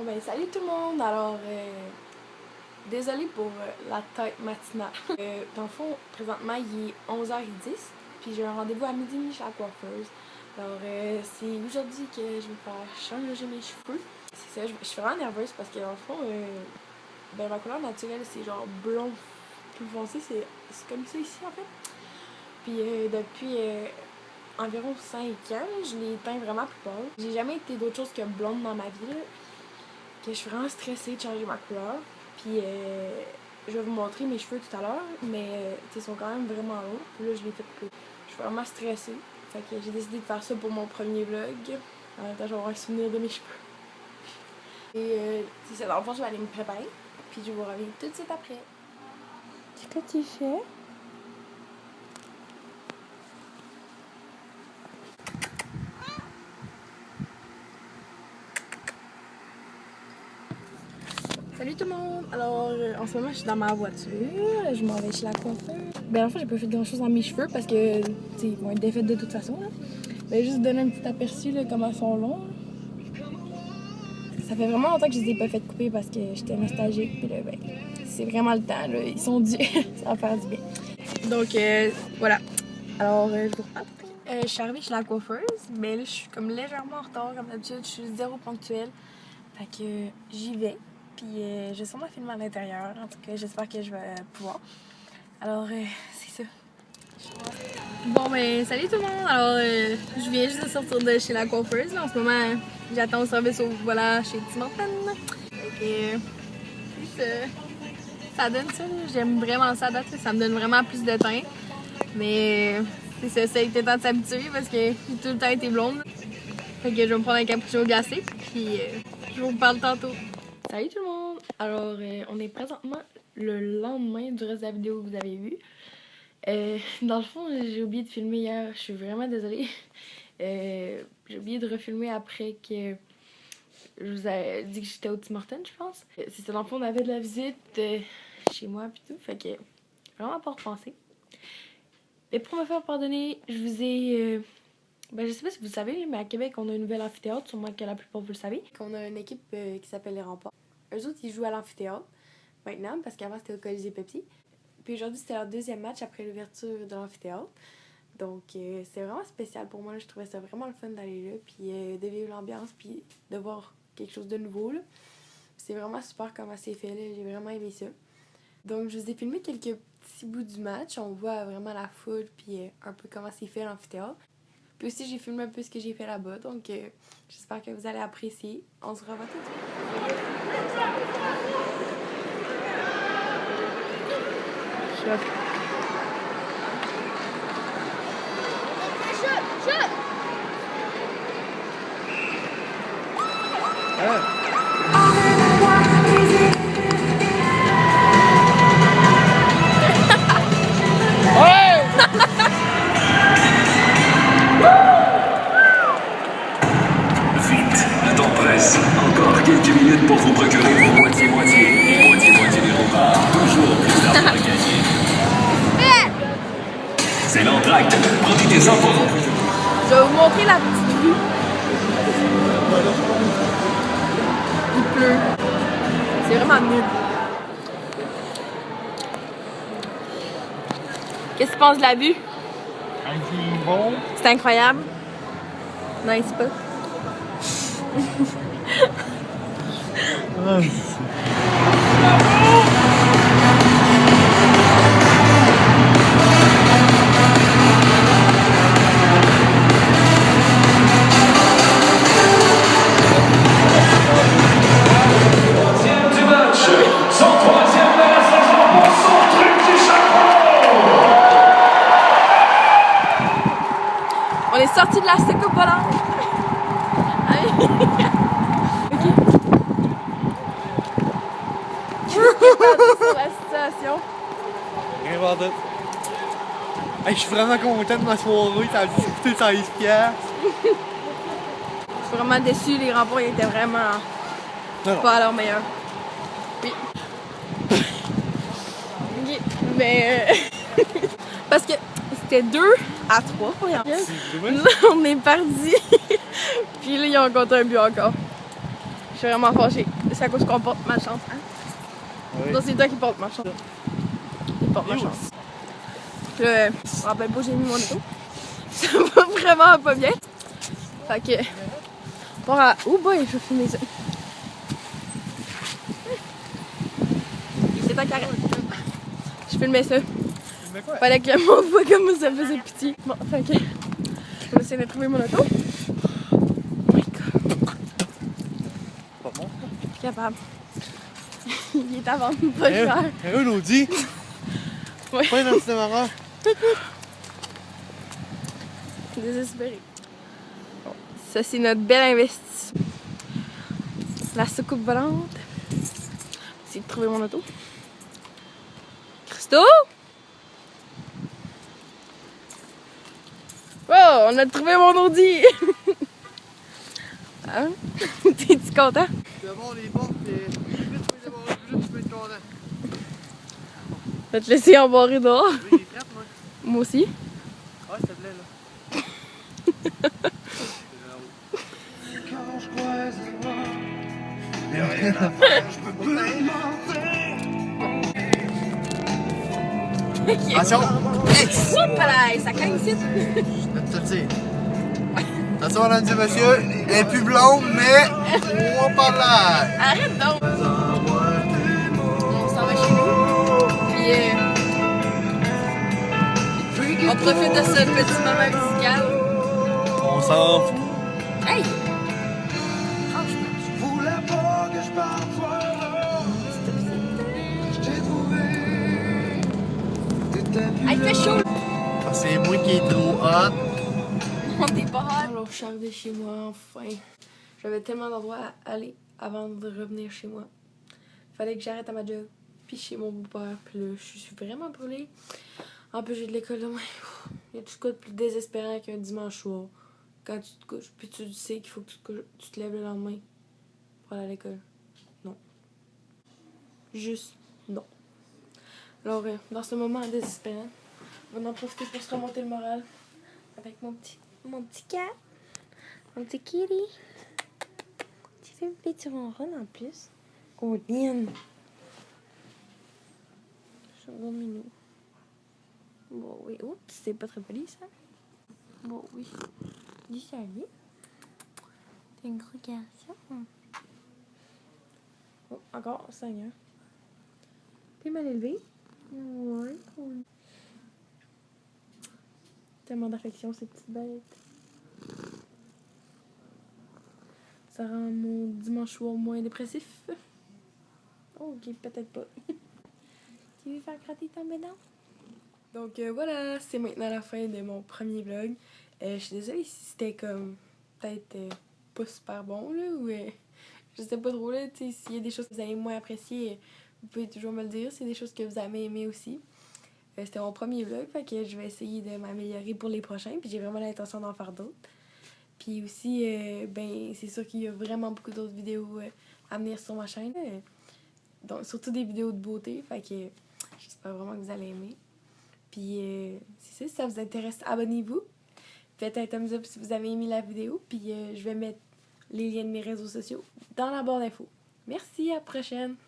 Bon ben salut tout le monde! Alors, désolée pour la tête matinale. Dans le fond, présentement il est 11h10, puis j'ai un rendez-vous à midi et demi chez la coiffeuse. Alors, c'est aujourd'hui que je vais faire changer mes cheveux. C'est ça, je suis vraiment nerveuse parce que dans le fond, ben ma couleur naturelle c'est genre blond plus foncé, c'est comme ça ici en fait. Puis depuis environ 5 ans, je l'ai teint vraiment plus pâle. J'ai jamais été d'autre chose que blonde dans ma vie, là, que je suis vraiment stressée de changer ma couleur. Puis je vais vous montrer mes cheveux tout à l'heure, mais ils sont quand même vraiment longs. Puis là, je l'ai fait couper. Je suis vraiment stressée. Fait que j'ai décidé de faire ça pour mon premier vlog. En même temps, je vais avoir un souvenir de mes cheveux. Et c'est ça, dans le fond, je vais aller me préparer. Puis je vous reviens tout de suite après. Qu'est-ce que tu fais? Salut tout le monde! Alors, en ce moment, je suis dans ma voiture. Je m'en vais chez la coiffeuse. Ben, en fait, j'ai pas fait grand chose dans mes cheveux parce que, tu sais, ils vont être défaits de toute façon. Là. Ben, juste donner un petit aperçu, là, comment ils sont longs. Ça fait vraiment longtemps que je les ai pas fait couper parce que j'étais nostalgique. Puis là, ben, c'est vraiment le temps, là. Ils sont dus. Ça va faire du bien. Donc, voilà. Alors, je vous reparle. Je suis arrivée chez la coiffeuse, mais là, je suis comme légèrement en retard, comme d'habitude. Je suis zéro ponctuelle. Fait que j'y vais. Puis je vais sûrement filmer à l'intérieur. En tout cas, j'espère que je vais pouvoir. Alors, c'est ça. Bon, ben, salut tout le monde! Alors, je viens juste de sortir de chez la coiffeuse. Là. En ce moment, j'attends le service au volant chez Tim Hortons. Et c'est ça. Ça donne ça. J'aime vraiment ça à date. Là. Ça me donne vraiment plus de teint. Mais c'est ça, ça a été temps de s'habituer parce que j'ai tout le temps été blonde. Fait que je vais me prendre un cappuccino glacé. Puis je vous parle tantôt. Salut tout le monde! Alors, on est présentement le lendemain du reste de la vidéo que vous avez vue. Dans le fond, j'ai oublié de filmer hier. Je suis vraiment désolée. J'ai oublié de refilmer après que je vous ai dit que j'étais au Tim Hortons, je pense. C'était dans le fond, on avait de la visite chez moi et tout. Fait que vraiment pas repensé. Et pour me faire pardonner, je vous ai... ben, je sais pas si vous le savez, mais à Québec, on a une nouvelle amphithéâtre, sûrement que la plupart vous le savez. On a une équipe qui s'appelle les Remparts. Eux autres, ils jouent à l'amphithéâtre maintenant, parce qu'avant, c'était au Colisée Pepsi. Puis aujourd'hui, c'était leur deuxième match après l'ouverture de l'amphithéâtre. Donc, c'est vraiment spécial pour moi. Là. Je trouvais ça vraiment le fun d'aller là, puis de vivre l'ambiance, puis de voir quelque chose de nouveau. C'est vraiment super comment c'est fait. J'ai vraiment aimé ça. Donc, je vous ai filmé quelques petits bouts du match. On voit vraiment la foule, puis un peu comment c'est fait l'amphithéâtre. Puis aussi, j'ai filmé un peu ce que j'ai fait là-bas. Donc, j'espère que vous allez apprécier. On se revoit tout de suite. Chef. Encore quelques minutes pour vous procurer vos moitié-moitié. Moitié-moitié des remparts. Toujours plus d'argent à gagner. C'est l'entracte. Profitez-en pour vous. Je vais vous montrer la petite vue. Il pleut. C'est vraiment nul. Qu'est-ce que tu penses de la vue? Bon. C'est incroyable. Nice pas? Du match, son troisième de la saison pour son truc du chapeau. On est sorti de la Seco volante. Sur la situation. Rien voir d'autre. Hey, je suis vraiment content de ma soirée, ça a dû coûter 16$. Je suis vraiment déçue, les remparts étaient vraiment pas à leur meilleur. Oui. Ok, mais parce que c'était 2-3 pour les remparts. Là, on est parti. Puis là, ils ont compté un but encore. suis vraiment fâchée. C'est à cause qu'on porte malchance, hein? Oui. Non, c'est toi qui portes malchance. Il porte malchance. Puis là, je me rappelle pas, j'ai mis mon auto. Ça va vraiment pas bien. Fait que. Bon, oh boy, je vais filmer ça. C'est ta carré. Je filmais ça. Mais quoi? Fallait que le monde voit comme ça faisait pitié. Bon, fait que. Je vais essayer de trouver mon auto. Oh my god. Pas bon. Je suis capable. Il est à vendre pas cher. Un Audi. Ouais. Pas un anti-démarreur. Désespéré. Bon, ça, c'est notre bel investissement. La soucoupe volante. Essayer de trouver mon auto. Christo! Oh, on a trouvé mon Audi! Hein? T'es-tu content? C'est bon, les portes, plus tu peux être content. Je vais te laisser embarrer dehors. Oui, il est prêt, moi. Moi aussi. Ouais, s'il te plaît, là. Quand je croise les bras, y'a rien à faire, je peux plus mentir. Attention! Voilà, ça caille ici. Je vais te le dire. Attention, mesdames et messieurs, elle est plus blonde, mais on par là. Arrête donc! On s'en va chez nous. Puis on profite de ce petit moment musical. On s'en fout. Hey! Je voulais pas que je parte voir là. Je t'ai trouvé. T'étais plus Ah, il fait chaud! Ah, c'est moi qui est trop hot. On est pas hot. Alors, je suis arrivée chez moi, enfin. J'avais tellement d'endroits à aller avant de revenir chez moi. Fallait que j'arrête à ma job, puis chez mon beau-père. Puis là, je suis vraiment brûlée. En plus, j'ai de l'école demain. Il y a tout ce quoi de plus désespérant qu'un dimanche soir. Quand tu te couches, puis tu sais qu'il faut que tu te lèves le lendemain pour aller à l'école. Non. Juste non. Alors, dans ce moment désespérant, on va en profiter pour se remonter le moral avec mon petit cat, mon petit kitty. Tu fais un petit ronron en plus. Oh, Lynn! C'est un gros minou. Bon, oui. Oups, c'est pas très poli, ça. Bon, oui. Dis salut. T'es un gros garçon. Oh, encore, Seigneur. T'es mal élevé? Ouais, cool. Tellement d'affection, ces petites bêtes. Ça rend mon dimanche soir moins dépressif. Oh, ok, peut-être pas. Tu veux faire gratter ta bédon? Donc voilà, c'est maintenant la fin de mon premier vlog. Je suis désolée si c'était comme peut-être pas super bon là ou je sais pas trop là, tu sais, s'il y a des choses que vous avez moins appréciées, vous pouvez toujours me le dire, c'est des choses que vous avez aimées aussi. C'était mon premier vlog, fait que je vais essayer de m'améliorer pour les prochains, puis j'ai vraiment l'intention d'en faire d'autres. Puis aussi, ben c'est sûr qu'il y a vraiment beaucoup d'autres vidéos à venir sur ma chaîne. Donc surtout des vidéos de beauté, fait que j'espère vraiment que vous allez aimer. Puis c'est ça, si ça vous intéresse, abonnez-vous. Faites un thumbs up si vous avez aimé la vidéo. Puis je vais mettre les liens de mes réseaux sociaux dans la barre d'infos. Merci, à la prochaine!